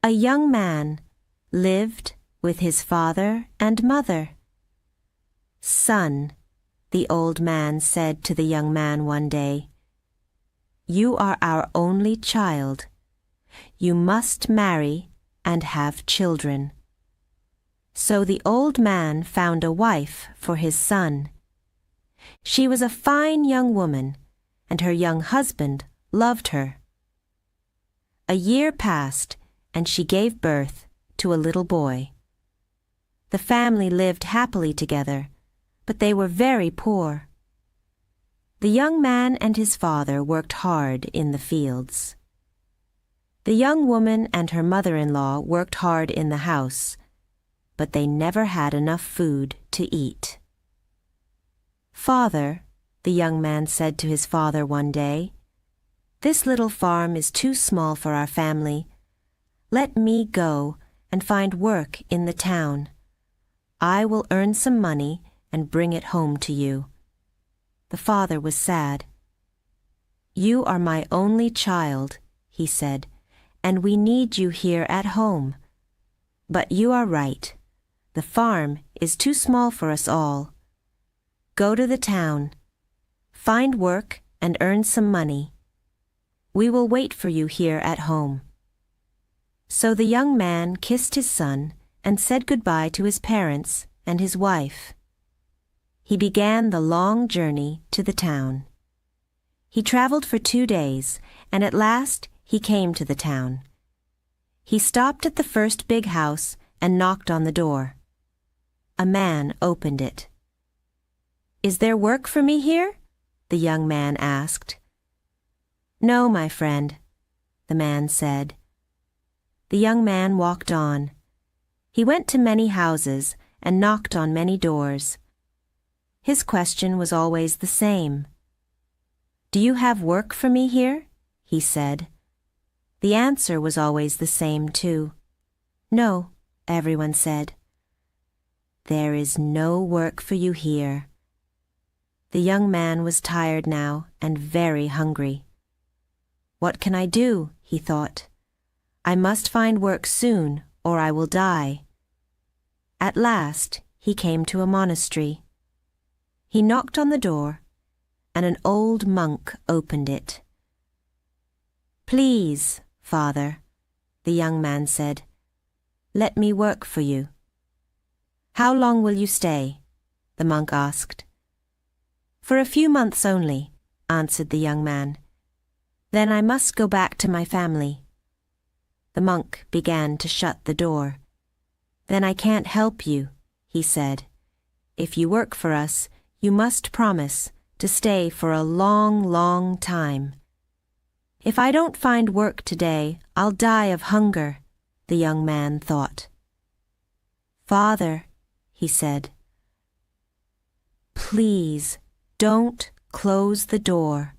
A young man lived with his father and mother. "Son," the old man said to the young man one day, "you are our only child. You must marry and have children." So the old man found a wife for his son. She was a fine young woman, and her young husband loved her. A year passed, and she gave birth to a little boy. The family lived happily together, but they were very poor. The young man and his father worked hard in the fields. The young woman and her mother-in-law worked hard in the house, but they never had enough food to eat. "Father," the young man said to his father one day, "this little farm is too small for our family. Let me go and find work in the town. I will earn some money and bring it home to you." The father was sad. "You are my only child," he said, "and we need you here at home. But you are right. The farm is too small for us all. Go to the town. Find work and earn some money. We will wait for you here at home." So the young man kissed his son and said goodbye to his parents and his wife. He began the long journey to the town. He traveled for 2 days, and at last he came to the town. He stopped at the first big house and knocked on the door. A man opened it. "Is there work for me here?" the young man asked. "No, my friend," the man said. The young man walked on. He went to many houses and knocked on many doors. His question was always the same. "Do you have work for me here?" he said. The answer was always the same, too. "No," everyone said. "There is no work for you here." The young man was tired now and very hungry. "What can I do?" he thought. "I must find work soon, or I will die." At last, he came to a monastery. He knocked on the door, and an old monk opened it. "Please, Father," the young man said, "let me work for you." "How long will you stay?" the monk asked. "For a few months only," answered the young man. "Then I must go back to my family." The monk began to shut the door. "Then I can't help you," he said. "If you work for us, you must promise to stay for a long, long time." "If I don't find work today, I'll die of hunger," the young man thought. "Father," he said, "please don't close the door.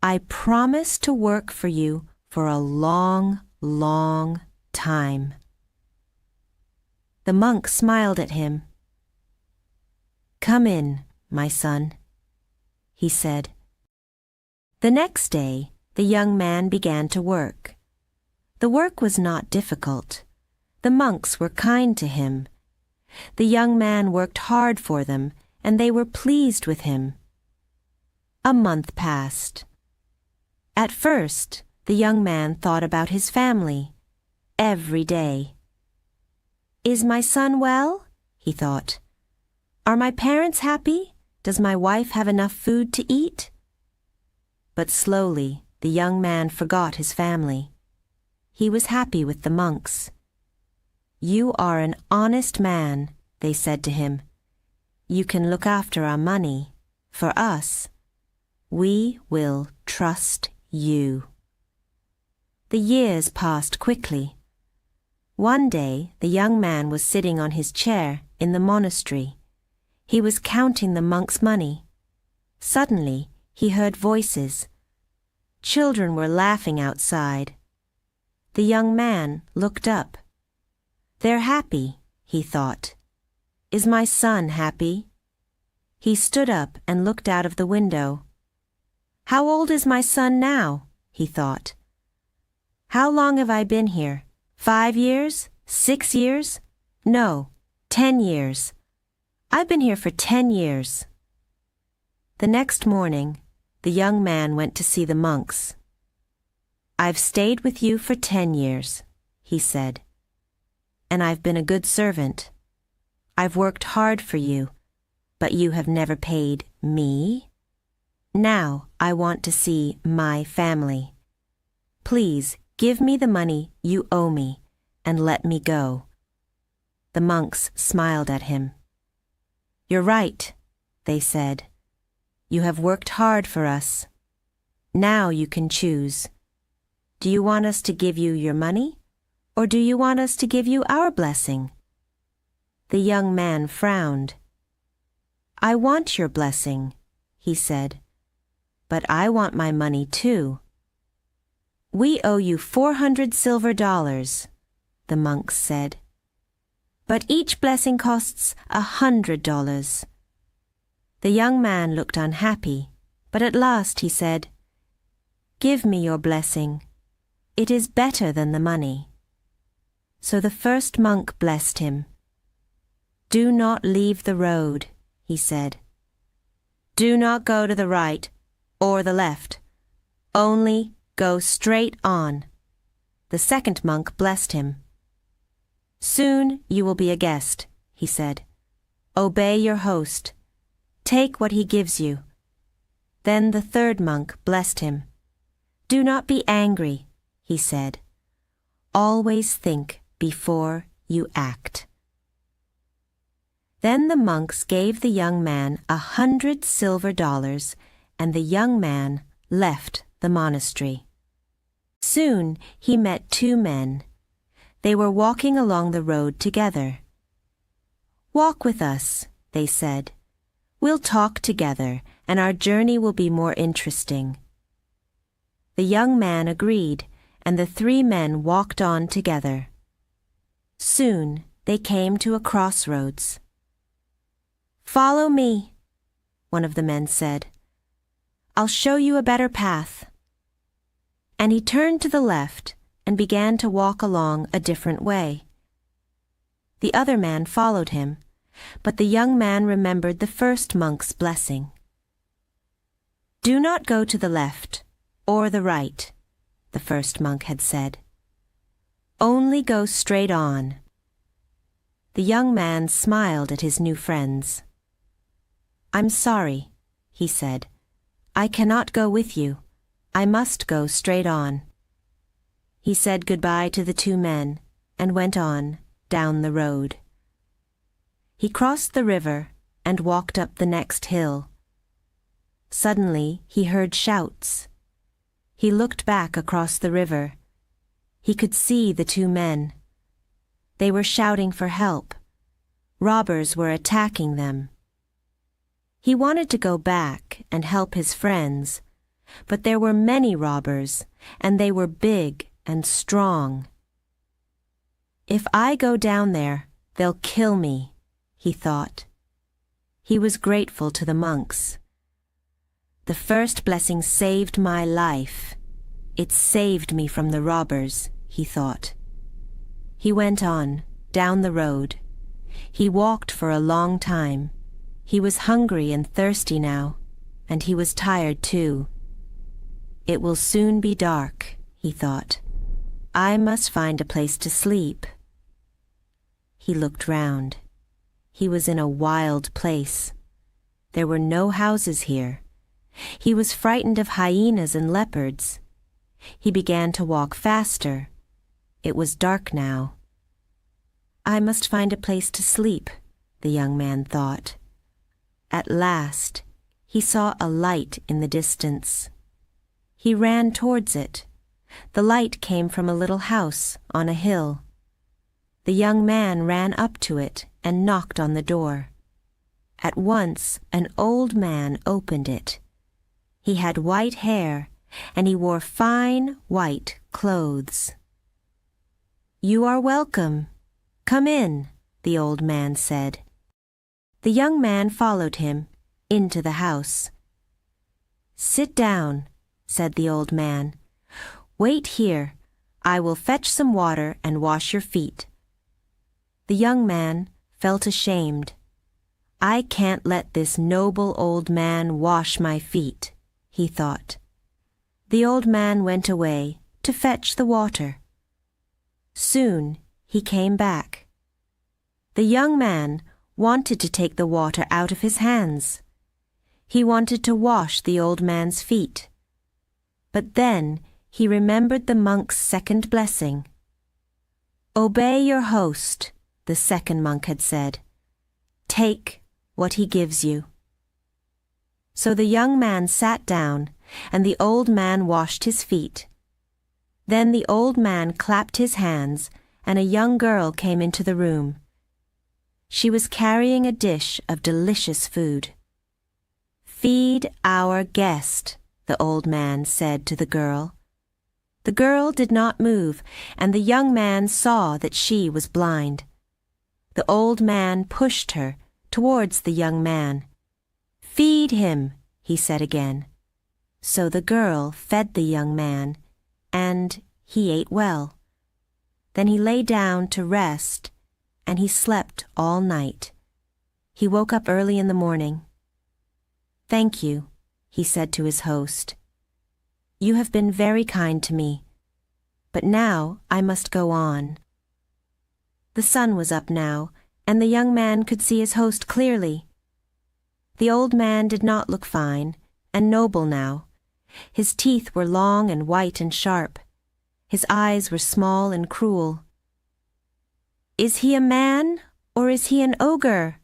I promise to work for you for a long, long time." The monk smiled at him. "Come in, my son," he said. The next day, the young man began to work. The work was not difficult. The monks were kind to him. The young man worked hard for them, and they were pleased with him. A month passed. At first, the young man thought about his family every day. "Is my son well?" he thought. "Are my parents happy? Does my wife have enough food to eat?" But slowly, the young man forgot his family. He was happy with the monks. "You are an honest man," they said to him. "You can look after our money. For us, we will trust you." The years passed quickly. One day, the young man was sitting on his chair in the monastery. He was counting the monks' money. Suddenly, he heard voices. Children were laughing outside. The young man looked up. "They're happy," he thought. "Is my son happy?" He stood up and looked out of the window. "How old is my son now?" he thought. "How long have I been here? 5 years? 6 years? No, 10 years. I've been here for 10 years. The next morning, the young man went to see the monks. I've stayed with you for 10 years, he said, and I've been a good servant. I've worked hard for you, but you have never paid me. Now I want to see my family. Please give me the money you owe me and let me go. The monks smiled at him. You're right, they said. You have worked hard for us. Now you can choose. Do you want us to give you your money, or do you want us to give you our blessing? The young man frowned. I want your blessing, he said, but I want my money too. We owe you 400 silver dollars, the monks said. But each blessing costs $100. The young man looked unhappy, but at last he said, Give me your blessing. It is better than the money. So the first monk blessed him. Do not leave the road, he said. Do not go to the right or the left. Only go straight on. The second monk blessed him. Soon you will be a guest, he said. Obey your host. Take what he gives you. Then the third monk blessed him. Do not be angry, he said. Always think before you act. Then the monks gave the young man 100 silver dollars, and the young man left the monastery. Soon he met 2 men. They were walking along the road together. Walk with us, they said. We'll talk together, and our journey will be more interesting. The young man agreed, and the 3 men walked on together. Soon they came to a crossroads. Follow me, one of the men said. I'll show you a better path. And he turned to the left and began to walk along a different way. The other man followed him, but the young man remembered the first monk's blessing. Do not go to the left or the right, the first monk had said. Only go straight on. The young man smiled at his new friends. I'm sorry, he said. I cannot go with you. I must go straight on. He said goodbye to the 2 men and went on down the road. He crossed the river and walked up the next hill. Suddenly he heard shouts. He looked back across the river. He could see the 2 men. They were shouting for help. Robbers were attacking them. He wanted to go back and help his friends, but there were many robbers, and they were big and strong. If I go down there, they'll kill me, he thought. He was grateful to the monks. The first blessing saved my life. It saved me from the robbers, he thought. He went on, down the road. He walked for a long time. He was hungry and thirsty now, and he was tired too. It will soon be dark, he thought. I must find a place to sleep. He looked round. He was in a wild place. There were no houses here. He was frightened of hyenas and leopards. He began to walk faster. It was dark now. I must find a place to sleep, the young man thought. At last, he saw a light in the distance. He ran towards it. The light came from a little house on a hill. The young man ran up to it and knocked on the door. At once, an old man opened it. He had white hair, and he wore fine white clothes. You are welcome. Come in, the old man said. The young man followed him into the house. Sit down, said the old man. Wait here. I will fetch some water and wash your feet." The young man felt ashamed. "I can't let this noble old man wash my feet," he thought. The old man went away to fetch the water. Soon he came back. The young man wanted to take the water out of his hands. He wanted to wash the old man's feet. But then he remembered the monk's second blessing. "Obey your host," the second monk had said. "Take what he gives you." So the young man sat down, and the old man washed his feet. Then the old man clapped his hands, and a young girl came into the room. She was carrying a dish of delicious food. "Feed our guest," the old man said to the girl. The girl did not move, and the young man saw that she was blind. The old man pushed her towards the young man. "Feed him," he said again. So the girl fed the young man, and he ate well. Then he lay down to rest, and he slept all night. He woke up early in the morning. "Thank you," he said to his host. "You have been very kind to me, but now I must go on." The sun was up now, and the young man could see his host clearly. The old man did not look fine and noble now. His teeth were long and white and sharp. His eyes were small and cruel. "Is he a man or is he an ogre?"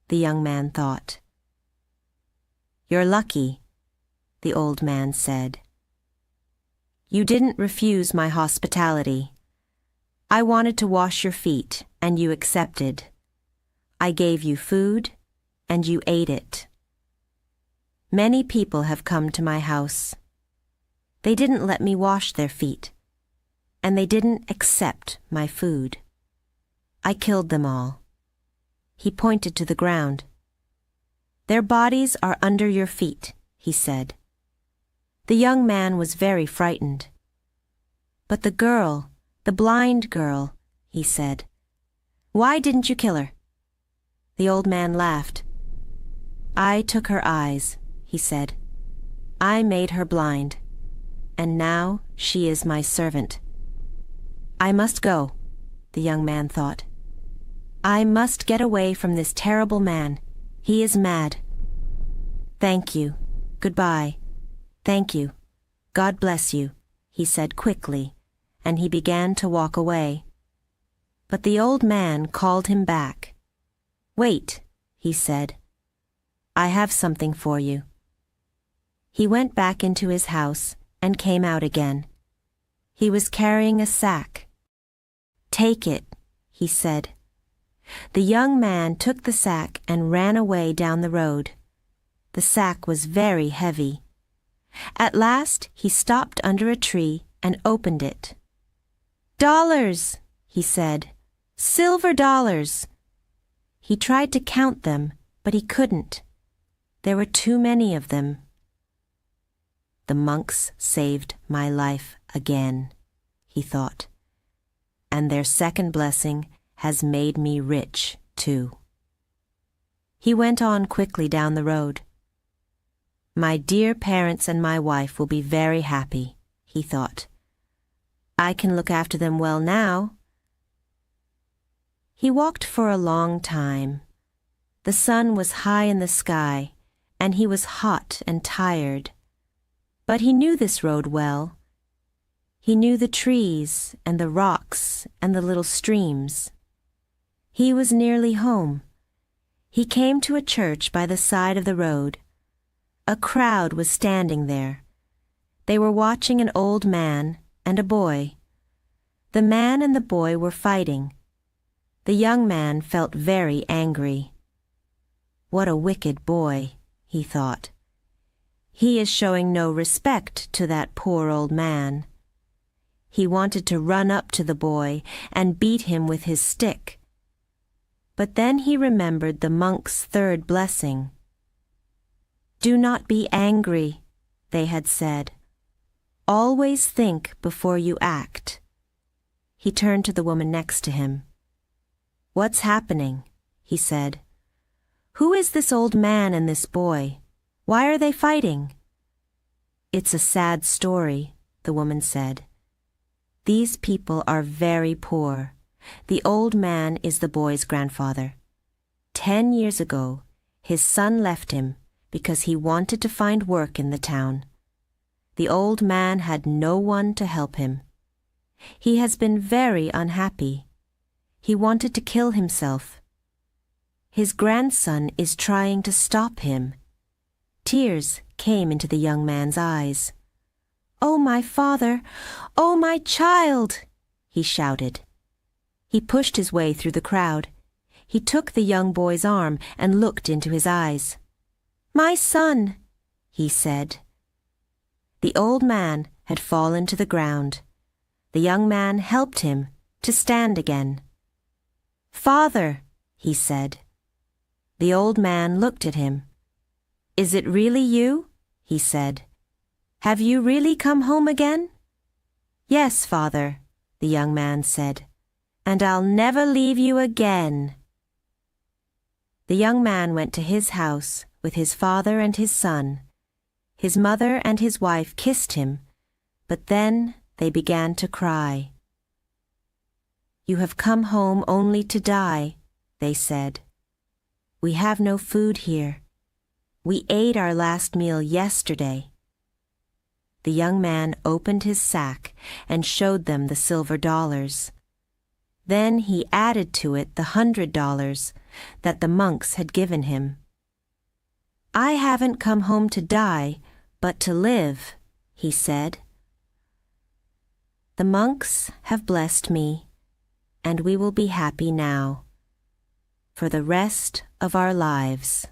the young man thought. "You're lucky," the old man said. "You didn't refuse my hospitality. I wanted to wash your feet, and you accepted. I gave you food, and you ate it. Many people have come to my house. They didn't let me wash their feet, and they didn't accept my food. I killed them all." He pointed to the ground. "Their bodies are under your feet," he said. The young man was very frightened. "But the girl, the blind girl," he said. "Why didn't you kill her?" The old man laughed. "I took her eyes," he said. "I made her blind, and now she is my servant." "I must go," the young man thought. "I must get away from this terrible man. He is mad. Thank you. Goodbye. Thank you. God bless you," he said quickly, and he began to walk away. But the old man called him back. "Wait," he said. "I have something for you." He went back into his house and came out again. He was carrying a sack. "Take it," he said. The young man took the sack and ran away down the road. The sack was very heavy. At last he stopped under a tree and opened it. "Dollars," he said. "Silver dollars." He tried to count them, but he couldn't. There were too many of them. "The monks saved my life again," he thought. "And their second blessing has made me rich, too." He went on quickly down the road. "My dear parents and my wife will be very happy," he thought. "I can look after them well now." He walked for a long time. The sun was high in the sky, and he was hot and tired. But he knew this road well. He knew the trees and the rocks and the little streams. He was nearly home. He came to a church by the side of the road. A crowd was standing there. They were watching an old man and a boy. The man and the boy were fighting. The young man felt very angry. "What a wicked boy," he thought. "He is showing no respect to that poor old man." He wanted to run up to the boy and beat him with his stick. But then he remembered the monk's third blessing. "Do not be angry," they had said. "Always think before you act. he turned to the woman next to him. "What's happening?" he said. "Who is this old man and this boy? Why are they fighting?" "It's a sad story," the woman said. "These people are very poor. The old man is the boy's grandfather. 10 years ago, his son left him because he wanted to find work in the town. The old man had no one to help him. He has been very unhappy. He wanted to kill himself. His grandson is trying to stop him." Tears came into the young man's eyes. "Oh, my father! Oh, my child!" he shouted. He pushed his way through the crowd. He took the young boy's arm and looked into his eyes. "My son," he said. The old man had fallen to the ground. The young man helped him to stand again. "Father," he said. The old man looked at him. "Is it really you?" he said. "Have you really come home again?" "Yes, father," the young man said, "and I'll never leave you again." The young man went to his house with his father and his son. His mother and his wife kissed him, but then they began to cry. "You have come home only to die," they said. "We have no food here. We ate our last meal yesterday." The young man opened his sack and showed them the silver dollars. Then he added to it the $100 that the monks had given him. "I haven't come home to die, but to live," he said. "The monks have blessed me, and we will be happy now, for the rest of our lives."